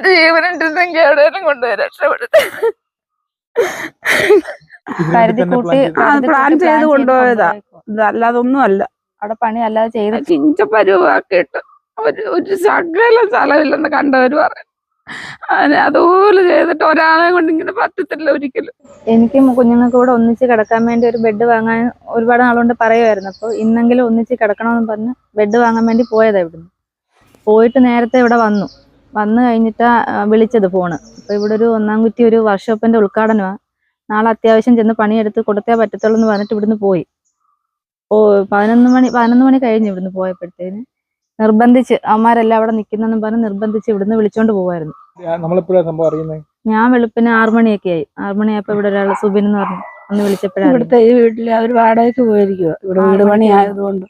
ജീവനുണ്ടെന്നെങ്കിൽ എവിടെയെങ്കിലും കൊണ്ടുപോയി രക്ഷപ്പെടുത്തി പ്ലാൻ ചെയ്ത് കൊണ്ടുപോയതാ. അല്ലാതൊന്നും അല്ല. അവിടെ പണി അല്ലാതെ ചെയ്ത് കിഞ്ചപ്പരുവാക്കിയിട്ട് ഒരു ശകല സ്ഥലമില്ലെന്ന് കണ്ടവര് പറയും. അതുപോലെ ചെയ്തിട്ട് ഒരാളെ കൊണ്ട് ഇങ്ങനെ പറ്റത്തില്ല ഒരിക്കലും. എനിക്ക് കുഞ്ഞുങ്ങൾക്ക് കൂടെ ഒന്നിച്ച് കിടക്കാൻ വേണ്ടി ഒരു ബെഡ് വാങ്ങാൻ ഒരുപാട് നാളുകൊണ്ട് പറയുമായിരുന്നു. അപ്പോൾ ഇന്നെങ്കിലും ഒന്നിച്ച് കിടക്കണമെന്ന് പറഞ്ഞ് ബെഡ് വാങ്ങാൻ വേണ്ടി പോയതാ. ഇവിടുന്ന് പോയിട്ട് നേരത്തെ ഇവിടെ വന്നു കഴിഞ്ഞിട്ടാ വിളിച്ചത് ഫോണ്. അപ്പോൾ ഇവിടെ ഒരു ഒന്നാംകുറ്റി ഒരു വർക്ക്ഷോപ്പിന്റെ ഉദ്ഘാടനമാണ്. നാളെ അത്യാവശ്യം ചെന്ന് പണിയെടുത്ത് കൊടുത്തേ പറ്റത്തുള്ളൂ എന്ന് പറഞ്ഞിട്ട് ഇവിടുന്ന് പോയി. 11 മണി കഴിഞ്ഞ് ഇവിടുന്ന് പോയപ്പോഴത്തേന് നിർബന്ധിച്ച് അവന്മാരെല്ലാം അവിടെ നിൽക്കുന്നെന്നും പറഞ്ഞ് നിർബന്ധിച്ച് ഇവിടുന്ന് വിളിച്ചോണ്ട് പോവായിരുന്നു. ഞാൻ വെളുപ്പിന് 6 മണിയൊക്കെ ആയി. 6 മണിയായപ്പോ ഇവിടെ ഒരാൾ സുബിൻ എന്ന് പറഞ്ഞു ഒന്ന് വിളിച്ചപ്പോഴാണ് ഇവിടുത്തെ ഈ വീട്ടില് അവർ വാടകയ്ക്ക് പോയിരിക്കുക. ഇവിടെ വീട് പണി ആയതുകൊണ്ട്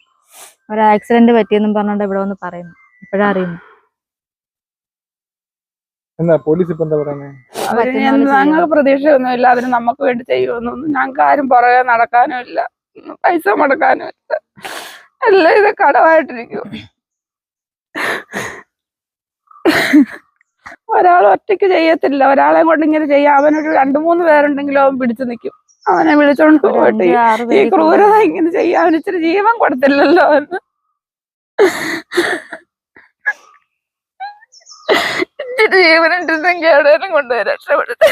ഒരു ആക്സിഡന്റ് പറ്റിയെന്നും പറഞ്ഞോണ്ട് ഇവിടെ വന്ന് പറയുന്നു. ഇപ്പോഴാ അറിയുന്നു. ഞങ്ങൾക്ക് പ്രതീക്ഷയൊന്നുമില്ല. അതിന് നമുക്ക് വേണ്ടി ചെയ്യുമെന്നൊന്നും ഞങ്ങൾക്ക് ആരും പുറകെ നടക്കാനും ഇല്ല, പൈസ മുടക്കാനും ഇല്ല. എല്ലാം ഇത് കടമായിട്ടിരിക്കും. ഒരാൾ ഒറ്റയ്ക്ക് ചെയ്യത്തില്ല. ഒരാളെ കൊണ്ട് ഇങ്ങനെ ചെയ്യാം. അവനൊരു 2-3 പേരുണ്ടെങ്കിലും അവൻ പിടിച്ചു നിൽക്കും. അവനെ വിളിച്ചോണ്ട് പോയിട്ട് ഈ ക്രൂരത ഇങ്ങനെ ചെയ്യാൻ അവന് ഇച്ചിരി ജീവൻ കൊടുത്തില്ലല്ലോ എന്ന്. ഇച്ചിരി ജീവനുണ്ടെന്നെങ്കിൽ എവിടെയെങ്കിലും കൊണ്ടുപോയി രക്ഷപ്പെടുത്തി.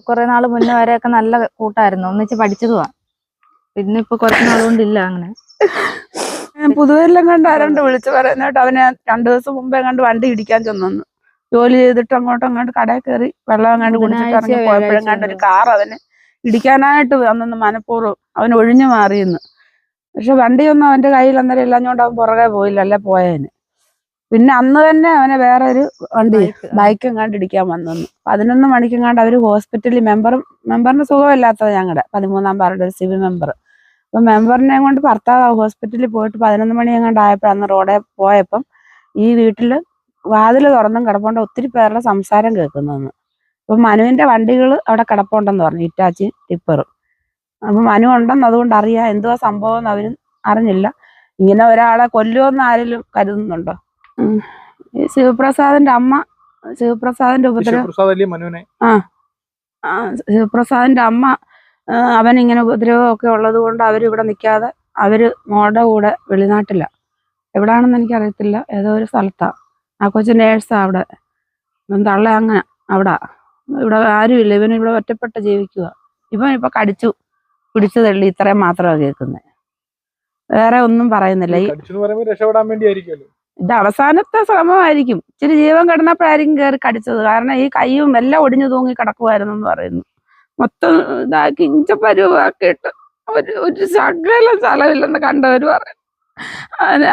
കുറെ നാള് മുന്നേ വരെയൊക്കെ നല്ല കൂട്ടായിരുന്നു, ഒന്നിച്ച് പഠിച്ചതുവാ. പിന്നെ ഇപ്പൊ കുറച്ച് നാളുകൊണ്ടില്ല അങ്ങനെ. പുതുവെല്ലാം കണ്ട് ആരണ്ട് വിളിച്ചു പറയുന്നിട്ട് അവന് 2 ദിവസം മുമ്പേ കണ്ട് വണ്ടി ഇടിക്കാൻ ചെന്നു. ജോലി ചെയ്തിട്ട് അങ്ങോട്ട് കടയിൽ കയറി വെള്ളം എങ്ങാണ്ട് കുടിച്ചിട്ട് ഇറങ്ങി പോയപ്പോഴും കണ്ട് ഒരു കാർ അവന് ഇടിക്കാനായിട്ട് വന്നെന്ന് മനഃപൂർവ്വം അവന് ഒഴിഞ്ഞു മാറിയെന്ന്. പക്ഷെ വണ്ടിയൊന്നും അവന്റെ കയ്യിൽ അന്നേരം ഇല്ലാഞ്ഞോണ്ട് അവൻ പുറകെ പോയില്ല, അല്ലെ പോയതിന്. പിന്നെ അന്ന് തന്നെ അവനെ വേറെ ഒരു ബൈക്ക് എങ്ങാണ്ട് ഇടിക്കാൻ വന്നു. 11 മണിക്കെങ്ങാണ്ട് അവര് ഹോസ്പിറ്റലിൽ മെമ്പറിന് സുഖമില്ലാത്തത് ഞങ്ങളുടെ 13-ാം വാർഡ് ഒരു സിവിൽ മെമ്പർ. അപ്പൊ മെമ്പറിനെ കൊണ്ട് ഭർത്താവ് ഹോസ്പിറ്റലിൽ പോയിട്ട് 11 മണി എങ്ങാണ്ട് ആയപ്പോൾ അന്ന് റോഡെ പോയപ്പം ഈ വീട്ടില് വാതില് തുറന്നും കിടപ്പുണ്ട് ഒത്തിരി പേരുടെ സംസാരം കേൾക്കുന്നതെന്ന്. അപ്പൊ മനുവിന്റെ വണ്ടികൾ അവിടെ കിടപ്പുണ്ടെന്ന് പറഞ്ഞു, ഇറ്റാച്ചി ടിപ്പറും. അപ്പൊ മനു ഉണ്ടെന്ന് അതുകൊണ്ട് അറിയാം എന്തുവാ സംഭവം എന്ന് അവരും അറിഞ്ഞില്ല. ഇങ്ങനെ ഒരാളെ കൊല്ലുമെന്ന് ആരെങ്കിലും കരുതുന്നുണ്ടോ? ഈ ശിവപ്രസാദിന്റെ അമ്മ, ശിവപ്രസാദിന്റെ ഉപദ്രവം, ശിവപ്രസാദിന്റെ അമ്മ അവനിങ്ങനെ ഉപദ്രവമൊക്കെ ഉള്ളത് കൊണ്ട് അവരിവിടെ നിൽക്കാതെ അവര് മോളുടെ കൂടെ വെളിനാട്ടില. എവിടാണെന്ന് എനിക്കറിയത്തില്ല, ഏതോ ഒരു സ്ഥലത്താ. ആ കൊച്ചു നേഴ്സാ അവിടെ. തള്ള അങ്ങനെ അവിടെ. ഇവിടെ ആരുമില്ല, ഇവനിവിടെ ഒറ്റപ്പെട്ട് ജീവിക്കുക. ഇപ്പൊ പിടിച്ചു തള്ളി, ഇത്രയും മാത്രമാണ് കേൾക്കുന്നത്. വേറെ ഒന്നും പറയുന്നില്ല. ഇത് അവസാനത്തെ ശ്രമമായിരിക്കും. ഇച്ചിരി ജീവൻ കിടന്നപ്പോഴായിരിക്കും കയറി കടിച്ചത്. കാരണം ഈ കൈയും എല്ലാം ഒടിഞ്ഞു തൂങ്ങി കിടക്കുമായിരുന്നു എന്ന് പറയുന്നു. മൊത്തം ഇതാക്കി ഇഞ്ചപ്പരുവാക്കിയിട്ട് ഒരു ശകല സ്ഥലമില്ലെന്ന് കണ്ടവര് പറയും.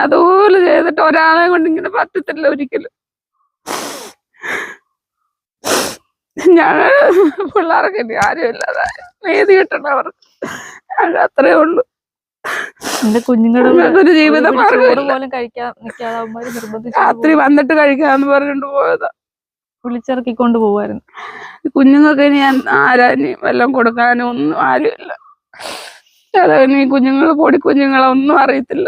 അതുപോലെ ചെയ്തിട്ട് ഒരാളെ കൊണ്ട് ഇങ്ങനെ പറ്റത്തില്ല ഒരിക്കലും. ഞങ്ങൾ പിള്ളേർക്ക് ഇനി ആരും ഇല്ലാതെ നീതി കിട്ടണം അവർക്ക്. ഞങ്ങൾ അത്രേ ഉള്ളൂ. എന്റെ കുഞ്ഞുങ്ങളുടെ ജീവിതം പോലും കഴിക്കാൻ രാത്രി വന്നിട്ട് കഴിക്കാന്ന് പറഞ്ഞിട്ട് പോയതാ. വിളിച്ചിറക്കിക്കൊണ്ട് പോവായിരുന്നു. കുഞ്ഞുങ്ങൾക്ക് ഇനി ആരാ ഇനി വല്ലതും കൊടുക്കാനും ഒന്നും ആരുമില്ല. ഇനി കുഞ്ഞുങ്ങൾ പൊടിക്കുഞ്ഞുങ്ങളെ ഒന്നും അറിയത്തില്ല.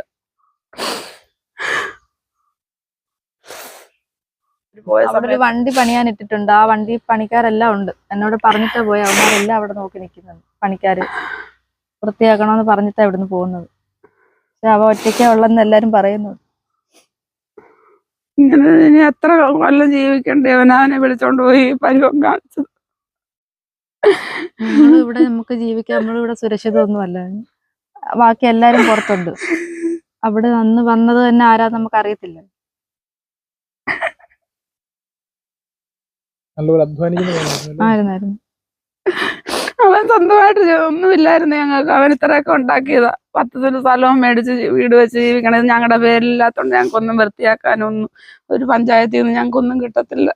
അവിടെ ഒരു വണ്ടി പണിയാൻ ഇട്ടിട്ടുണ്ട്. ആ വണ്ടി പണിക്കാരെല്ലാം ഉണ്ട്. എന്നോട് പറഞ്ഞിട്ടാ പോയി. അവന്മാരെല്ലാം അവിടെ നോക്കി നിൽക്കുന്നുണ്ട്. പണിക്കാര് വൃത്തിയാക്കണമെന്ന് പറഞ്ഞിട്ടാ ഇവിടുന്ന് പോകുന്നത്. പക്ഷെ അവ ഒറ്റയ്ക്കാ ഉള്ളെന്ന് എല്ലാരും പറയുന്നു. ഇങ്ങനെ ഇനി എത്ര കൊല്ലം ജീവിക്കണ്ടേ? അവനെ വിളിച്ചോണ്ട് പോയി പരുവം കാണിച്ചത്. നമ്മളിവിടെ നമുക്ക് ജീവിക്കാൻ, നമ്മളിവിടെ സുരക്ഷിതമൊന്നും അല്ല. ബാക്കി എല്ലാരും പുറത്തുണ്ട്. അവിടെ അന്ന് വന്നത് തന്നെ ആരാ നമുക്ക് അറിയത്തില്ല. ആയിരുന്നായിരുന്നു. അവൻ സ്വന്തമായിട്ട് ഒന്നുമില്ലായിരുന്നു ഞങ്ങൾക്ക്. അവൻ ഇത്രയൊക്കെ ഉണ്ടാക്കിയതാ. 10 സെന്റ് സ്ഥലവും മേടിച്ച് വീട് വെച്ച് ജീവിക്കണത് ഞങ്ങളുടെ പേരിലില്ലാത്തോണ്ട് ഞങ്ങൾക്കൊന്നും വൃത്തിയാക്കാനൊന്നും ഒരു പഞ്ചായത്തിൽ നിന്ന് ഞങ്ങൾക്കൊന്നും കിട്ടത്തില്ല.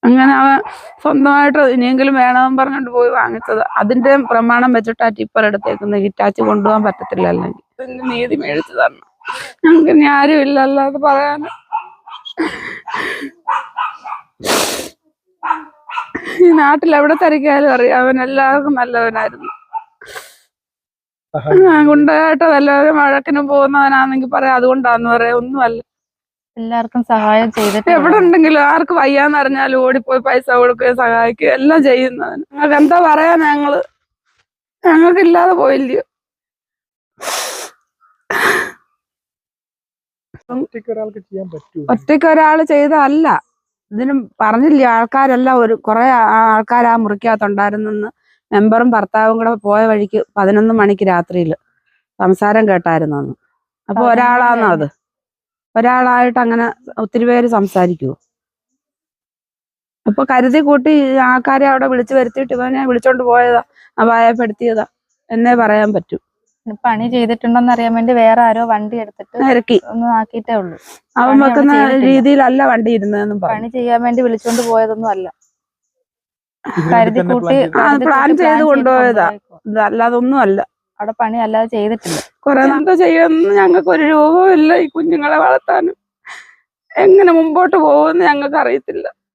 അങ്ങനെ അവൻ സ്വന്തമായിട്ട് ഇനിയെങ്കിലും വേണമെന്ന് പറഞ്ഞോണ്ട് പോയി വാങ്ങിച്ചത്. അതിന്റെ പ്രമാണം വെച്ചിട്ട് ആ ടിപ്പർ എടുത്തേക്കുന്നത്. ഹിറ്റാച്ച് കൊണ്ടുപോകാൻ പറ്റത്തില്ല. അല്ലെങ്കിൽ നീതി മേടിച്ചു തരണം. ഞങ്ങൾക്ക് ഇനി ആരും ഇല്ല അല്ലാതെ പറയാൻ. ഈ നാട്ടിൽ എവിടെ തിരക്കിയാലും അറിയാം അവൻ എല്ലാവർക്കും നല്ലവനായിരുന്നു. ഗുണ്ടായിട്ട് വല്ലവരും വഴക്കിനും പോകുന്നവനാണെങ്കിൽ പറയാം അതുകൊണ്ടാന്ന് പറയാം. ഒന്നുമല്ല. എല്ലാവർക്കും സഹായം ചെയ്തിട്ട് എവിടെ ഉണ്ടെങ്കിലും ആർക്ക് വയ്യാന്ന് അറിഞ്ഞാലും ഓടിപ്പോയി പൈസ കൊടുക്കുകയും സഹായിക്കുകയും എല്ലാം ചെയ്യുന്നവന്. ഞങ്ങൾക്ക് എന്താ പറയാ, ഞങ്ങൾക്കില്ലാതെ പോയില്ലയോ. ഒറ്റയ്ക്ക് ഒരാൾ ചെയ്തതല്ല. ഇതിനും പറഞ്ഞില്ലേ, ആൾക്കാരെല്ലാം കുറെ ആൾക്കാർ ആ മുറിക്കകത്തുണ്ടായിരുന്നെന്ന് മെമ്പറും ഭർത്താവും കൂടെ പോയ വഴിക്ക് 11 മണിക്ക് രാത്രിയിൽ സംസാരം കേട്ടായിരുന്നു അന്ന്. അപ്പൊ ഒരാളാണോ അത്? ഒരാളായിട്ട് അങ്ങനെ ഒത്തിരി പേര് സംസാരിക്കുവോ? അപ്പൊ കരുതി കൂട്ടി ആൾക്കാരെ അവിടെ വിളിച്ചു വരുത്തിയിട്ട് ഇവനെ വിളിച്ചോണ്ട് പോയതാ, അപായപ്പെടുത്തിയതാ എന്നേ പറയാൻ പറ്റൂ. പണി ചെയ്തിട്ടുണ്ടോന്ന് അറിയാൻ വേണ്ടി വേറെ ആരോ വണ്ടി എടുത്തിട്ട് ഇറക്കി ഒന്ന് ആക്കിയിട്ടേ ഉള്ളൂ. അവൻ വെക്കുന്ന രീതിയിലല്ല വണ്ടി ഇരുന്നതെന്നും പണി ചെയ്യാൻ വേണ്ടി വിളിച്ചോണ്ട് പോയതൊന്നും അല്ല. കരുതി കൂട്ടി പ്ലാൻ ചെയ്ത് കൊണ്ടുപോയതാ, അല്ലാതെ ഒന്നും അല്ല. അവിടെ പണി അല്ലാതെ ചെയ്തിട്ടില്ല. കുറെ എന്താ ചെയ്യുമെന്ന് ഞങ്ങൾക്ക് ഒരു രൂപവും ഇല്ല. ഈ കുഞ്ഞുങ്ങളെ വളർത്താനും എങ്ങനെ മുമ്പോട്ട് പോകുമെന്ന് ഞങ്ങൾക്ക് അറിയത്തില്ല.